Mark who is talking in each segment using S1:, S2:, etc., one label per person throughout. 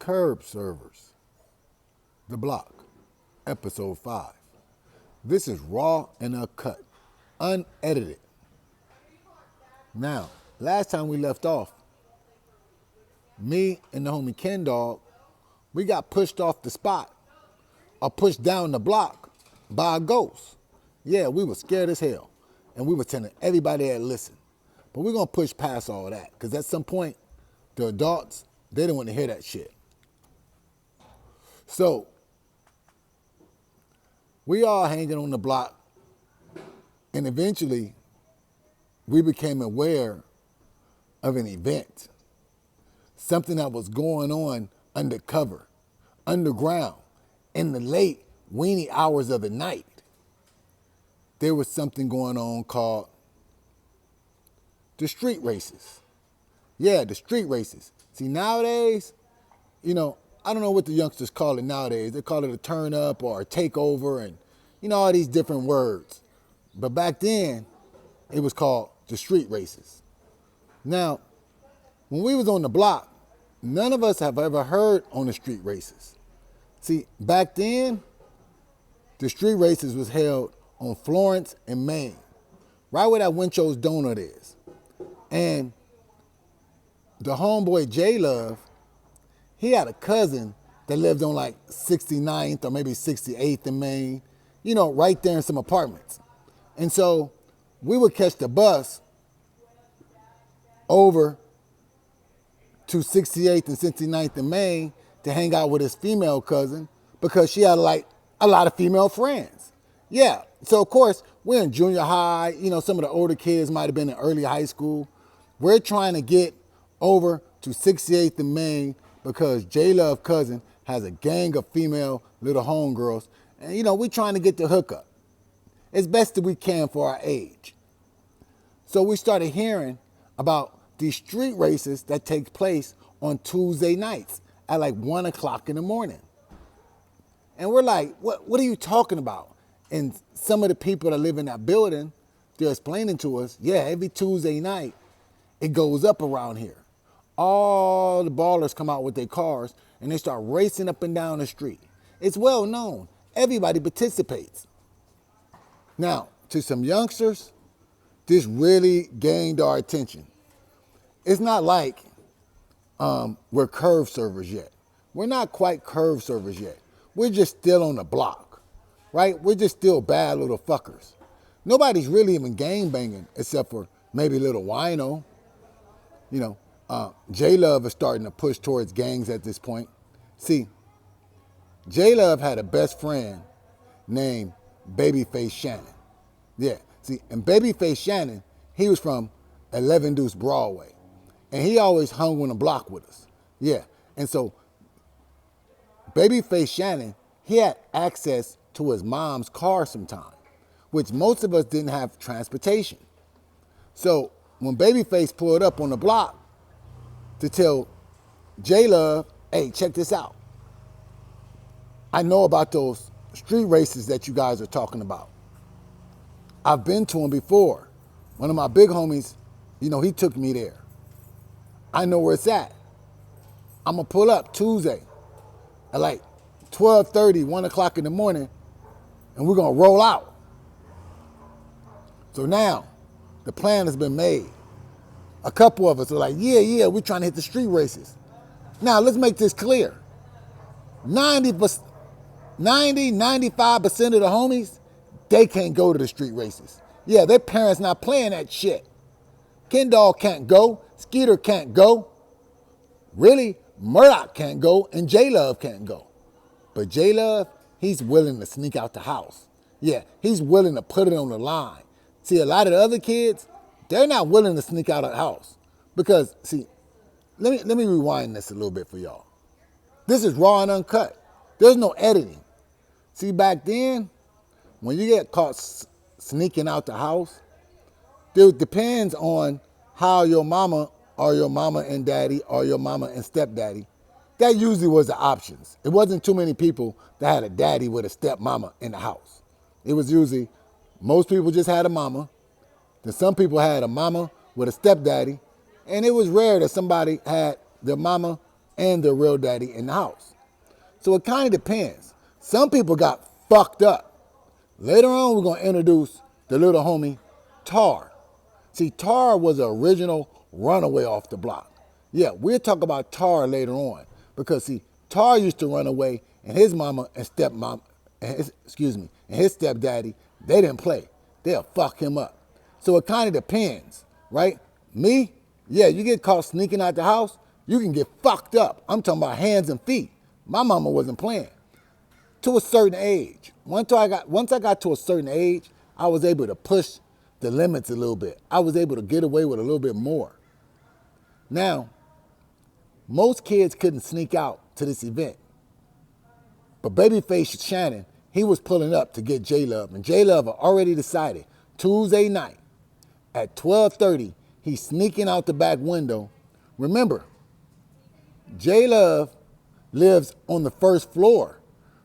S1: Curb Servers, The Block, Episode 5. This is raw and uncut, unedited. Now, last time we left off, me and the homie Ken Dog, we got pushed off the spot or pushed down the block by a ghost. Yeah, we were scared as hell. And we were telling everybody that listened. But we're going to push past all that because at some point, the adults, they didn't want to hear that shit. So, we all hanging on the block, and eventually, we became aware of an event, something that was going on undercover, underground, in the late, weeny hours of the night. There was something going on called the street races. Yeah, the street races. See, nowadays, I don't know what the youngsters call it nowadays. They call it a turn up or a takeover and, all these different words. But back then, it was called the street races. Now, when we was on the block, none of us have ever heard on the street races. See, back then, the street races was held on Florence and Maine, right where that Winchell's Donut is. And the homeboy J-Love, he had a cousin that lived on like 69th or maybe 68th in Maine, right there in some apartments. And so we would catch the bus over to 68th and 69th in Maine to hang out with his female cousin because she had like a lot of female friends. Yeah, so of course, we're in junior high, some of the older kids might have been in early high school. We're trying to get over to 68th in Maine because J-Love cousin has a gang of female little homegirls. And, we're trying to get the hookup as best that we can for our age. So we started hearing about these street races that take place on Tuesday nights at like 1 o'clock in the morning. And we're like, what are you talking about? And some of the people that live in that building, they're explaining to us, yeah, every Tuesday night, it goes up around here. All the ballers come out with their cars and they start racing up and down the street. It's well known. Everybody participates. Now, to some youngsters, this really gained our attention. It's not like we're curve servers yet. We're not quite curve servers yet. We're just still on the block, right? We're just still bad little fuckers. Nobody's really even gang banging except for maybe little wino. J-Love is starting to push towards gangs at this point. See, J-Love had a best friend named Babyface Shannon. Yeah, see, and Babyface Shannon, he was from 11 Deuce Broadway. And he always hung on the block with us. Yeah, and so Babyface Shannon, he had access to his mom's car sometime, which most of us didn't have transportation. So when Babyface pulled up on the block to tell J-Love, hey, check this out. I know about those street races that you guys are talking about. I've been to them before. One of my big homies, he took me there. I know where it's at. I'm going to pull up Tuesday at like 12:30, 1 o'clock in the morning, and we're going to roll out. So now, the plan has been made. A couple of us are like, yeah, we're trying to hit the street races. Now, let's make this clear. 95% of the homies, they can't go to the street races. Yeah, their parents not playing that shit. Ken Dog can't go. Skeeter can't go. Really, Murdoch can't go, and J-Love can't go. But J-Love, he's willing to sneak out the house. Yeah, he's willing to put it on the line. See, a lot of the other kids, they're not willing to sneak out of the house. Because, see, let me rewind this a little bit for y'all. This is raw and uncut. There's no editing. See, back then, when you get caught sneaking out the house, it depends on how your mama or your mama and daddy or your mama and stepdaddy, that usually was the options. It wasn't too many people that had a daddy with a stepmama in the house. It was usually, most people just had a mama, then some people had a mama with a stepdaddy, and it was rare that somebody had their mama and their real daddy in the house. So it kind of depends. Some people got fucked up. Later on, we're going to introduce the little homie, Tar. See, Tar was the original runaway off the block. Yeah, we'll talk about Tar later on. Because, see, Tar used to run away, and his mama and stepmom, and his stepdaddy, they didn't play. They'll fuck him up. So it kind of depends, right? Me, yeah, you get caught sneaking out the house, you can get fucked up. I'm talking about hands and feet. My mama wasn't playing. To a certain age. Once I got to a certain age, I was able to push the limits a little bit. I was able to get away with a little bit more. Now, most kids couldn't sneak out to this event. But Babyface Shannon, he was pulling up to get J-Love. And J-Love had already decided, Tuesday night at 12:30, he's sneaking out the back window. Remember, J-Love lives on the first floor.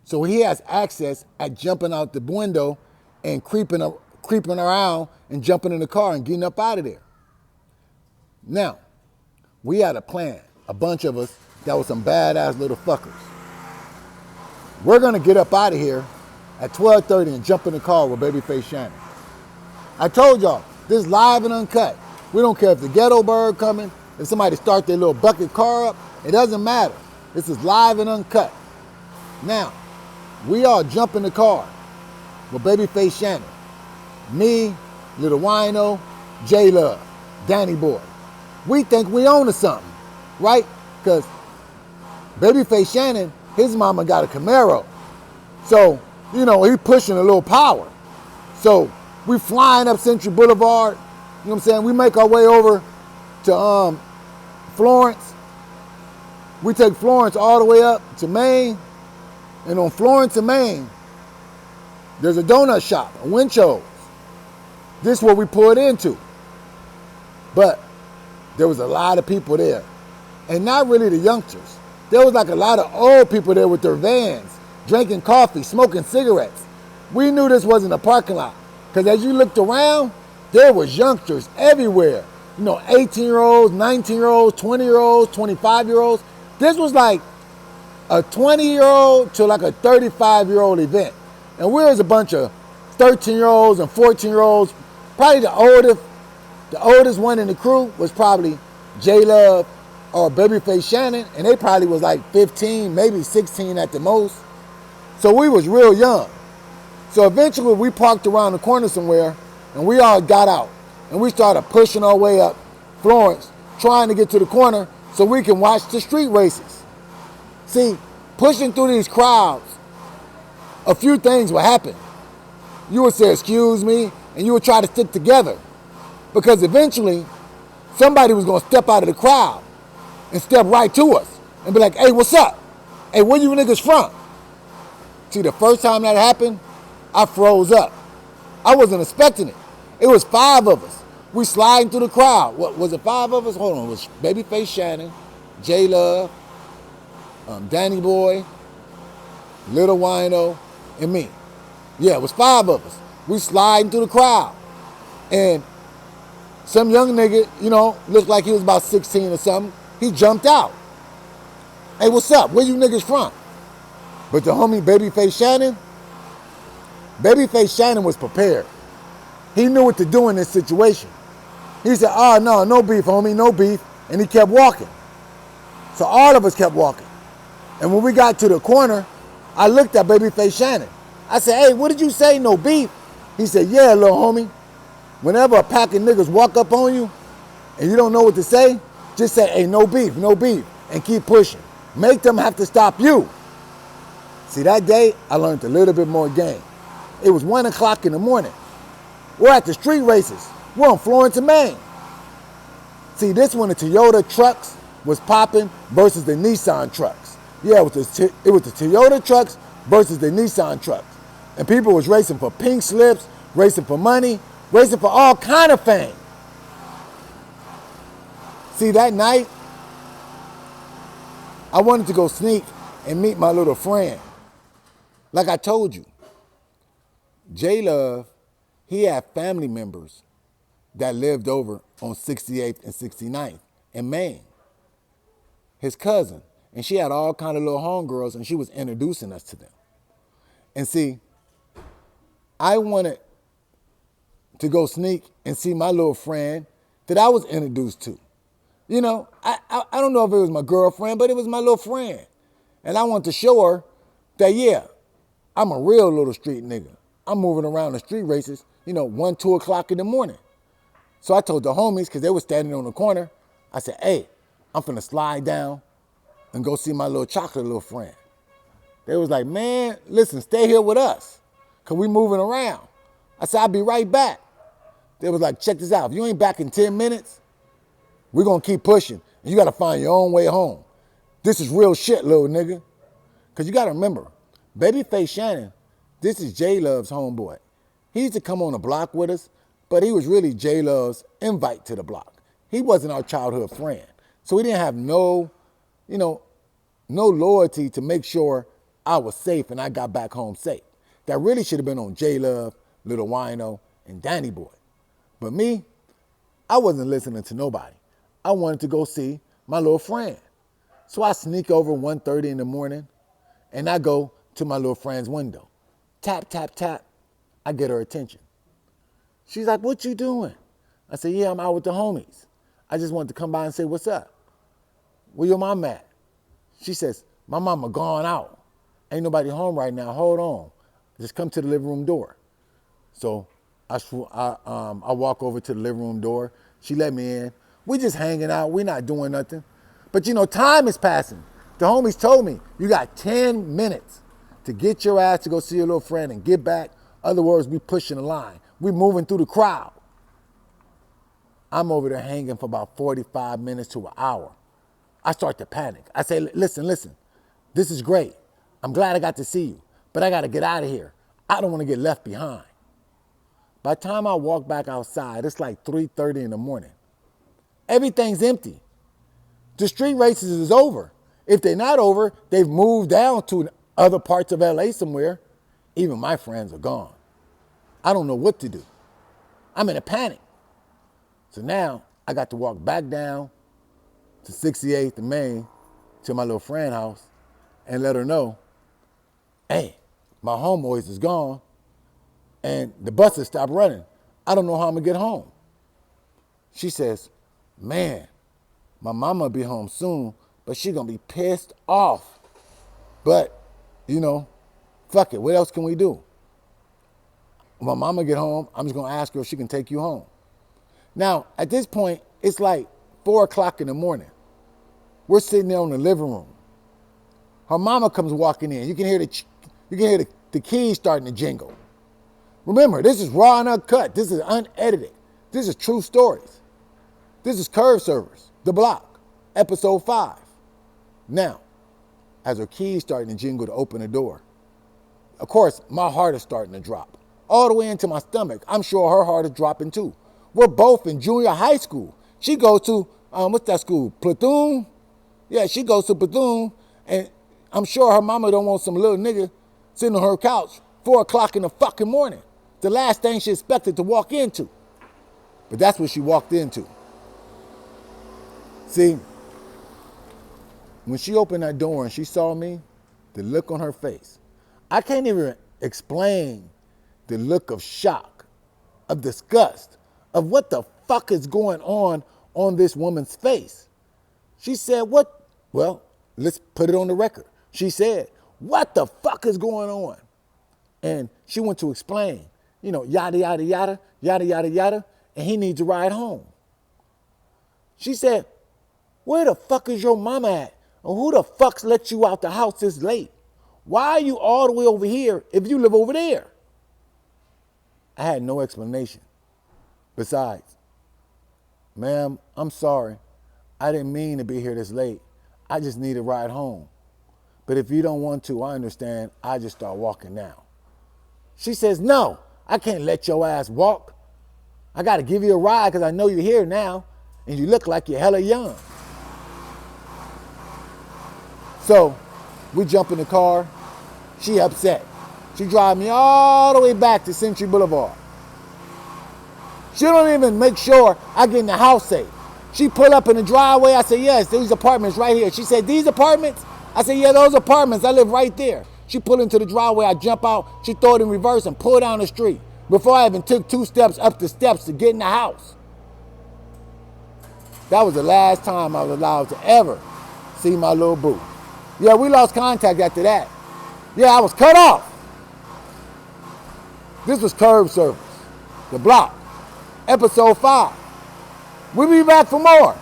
S1: So he has access at jumping out the window and creeping around and jumping in the car and getting up out of there. Now, we had a plan, a bunch of us that was some badass little fuckers. We're going to get up out of here at 12:30 and jump in the car with Babyface Shannon. I told y'all, this is live and uncut. We don't care if the ghetto bird coming, if somebody start their little bucket car up, it doesn't matter. This is live and uncut. Now, we all jump in the car with Babyface Shannon. Me, Little Wino, J-Love, Danny Boy. We think we own to something, right? Because Babyface Shannon, his mama got a Camaro. So, he pushing a little power. So, we flying up Century Boulevard. You know what I'm saying? We make our way over to Florence. We take Florence all the way up to Maine. And on Florence and Maine, there's a donut shop, a Winchell's. This is what we pulled into. But there was a lot of people there. And not really the youngsters. There was like a lot of old people there with their vans, drinking coffee, smoking cigarettes. We knew this wasn't a parking lot. Because as you looked around, there was youngsters everywhere. 18-year-olds, 19-year-olds, 20-year-olds, 25-year-olds. This was like a 20-year-old to like a 35-year-old event. And we was a bunch of 13-year-olds and 14-year-olds. Probably the oldest one in the crew was probably J-Love or Babyface Shannon, and they probably was like 15, maybe 16 at the most. So we was real young. So eventually we parked around the corner somewhere, and we all got out. And we started pushing our way up Florence, trying to get to the corner so we can watch the street races. See, pushing through these crowds, a few things would happen. You would say, excuse me, and you would try to stick together. Because eventually, somebody was going to step out of the crowd and step right to us and be like, hey, what's up? Hey, where you niggas from? See, the first time that happened, I froze up. I wasn't expecting it. It was 5 of us. We sliding through the crowd. What was it, 5 of us? Hold on. It was Babyface Shannon, J-Love, Danny Boy, Little Wino, and me. Yeah, it was 5 of us. We sliding through the crowd. And some young nigga, looked like he was about 16 or something. He jumped out. Hey, what's up? Where you niggas from? But the homie Babyface Shannon was prepared. He knew what to do in this situation. He said, oh, no beef, homie, no beef. And he kept walking. So all of us kept walking. And when we got to the corner, I looked at Babyface Shannon. I said, hey, what did you say, no beef? He said, yeah, little homie. Whenever a pack of niggas walk up on you and you don't know what to say, just say, hey, no beef, and keep pushing. Make them have to stop you. See, that day, I learned a little bit more game. It was 1 o'clock in the morning. We're at the street races. We're on Florence and Maine. See, this one, the Toyota trucks was popping versus the Nissan trucks. Yeah, it was the Toyota trucks versus the Nissan trucks. And people was racing for pink slips, racing for money, racing for all kind of fame. See, that night, I wanted to go sneak and meet my little friend. Like I told you, J-Love, he had family members that lived over on 68th and 69th in Maine. His cousin. And she had all kind of little homegirls, and she was introducing us to them. And see, I wanted to go sneak and see my little friend that I was introduced to. You know, I don't know if it was my girlfriend, but it was my little friend. And I wanted to show her that, yeah, I'm a real little street nigga. I'm moving around the street races, 1, 2 o'clock in the morning. So I told the homies, because they were standing on the corner, I said, hey, I'm finna slide down and go see my little chocolate little friend. They was like, man, listen, stay here with us, because we moving around. I said, I'll be right back. They was like, check this out. If you ain't back in 10 minutes, we're going to keep pushing. And you got to find your own way home. This is real shit, little nigga. Because you got to remember, Babyface Shannon, this is J-Love's homeboy. He used to come on the block with us, but he was really J-Love's invite to the block. He wasn't our childhood friend. So we didn't have no loyalty to make sure I was safe and I got back home safe. That really should have been on J-Love, Little Wino, and Danny Boy. But me, I wasn't listening to nobody. I wanted to go see my little friend. So I sneak over 1:30 in the morning, and I go to my little friend's window. Tap, tap, tap. I get her attention. She's like, what you doing? I said, yeah, I'm out with the homies. I just wanted to come by and say, what's up? Where your mom at? She says, my mama gone out. Ain't nobody home right now. Hold on. Just come to the living room door. So I walk over to the living room door. She let me in. We just hanging out. We not doing nothing. But time is passing. The homies told me, you got 10 minutes to get your ass to go see your little friend and get back. Other words, we pushing the line. We moving through the crowd. I'm over there hanging for about 45 minutes to an hour. I start to panic. I say, listen, this is great. I'm glad I got to see you, but I got to get out of here. I don't want to get left behind. By the time I walk back outside, it's like 3:30 in the morning. Everything's empty. The street races is over. If they're not over, they've moved down to other parts of LA somewhere. Even my friends are gone. I don't know what to do. I'm in a panic. So now I got to walk back down to 68th and Main to my little friend's house and let her know, hey, my homeboys is gone and the buses stopped running. I don't know how I'm gonna get home. She says, man, my mama will be home soon, but she gonna be pissed off. But, fuck it, what else can we do? When my mama get home, I'm just gonna ask her if she can take you home. Now, at this point, it's like 4 o'clock in the morning. We're sitting there in the living room. Her mama comes walking in. You can hear the keys starting to jingle. Remember, this is raw and uncut. This is unedited. This is true stories. This is Curve Servers, The Block, episode 5. Now, as her keys starting to jingle to open the door, of course, my heart is starting to drop. All the way into my stomach. I'm sure her heart is dropping too. We're both in junior high school. She goes to, what's that school? Platoon? Yeah, she goes to Platoon, and I'm sure her mama don't want some little nigga sitting on her couch 4 o'clock in the fucking morning. The last thing she expected to walk into. But that's what she walked into. See, when she opened that door and she saw me, the look on her face, I can't even explain the look of shock, of disgust, of what the fuck is going on this woman's face. She said, what? Well, let's put it on the record. She said, what the fuck is going on? And she went to explain, yada, yada, yada, yada, yada, yada, and he needs a ride home. She said, where the fuck is your mama at? And who the fuck's let you out the house this late? Why are you all the way over here if you live over there? I had no explanation. Besides, ma'am, I'm sorry. I didn't mean to be here this late. I just need a ride home. But if you don't want to, I understand. I just start walking now. She says, no, I can't let your ass walk. I got to give you a ride because I know you're here now and you look like you're hella young. So we jump in the car. She upset. She drives me all the way back to Century Boulevard. She don't even make sure I get in the house safe. She pulled up in the driveway. I said, yes, these apartments right here. She said, these apartments? I said, yeah, those apartments. I live right there. She pulled into the driveway. I jump out. She throw it in reverse and pull down the street before I even took 2 steps up the steps to get in the house. That was the last time I was allowed to ever see my little boo. Yeah, we lost contact after that. Yeah, I was cut off. This was Curb Service, The Block, episode 5. We'll be back for more.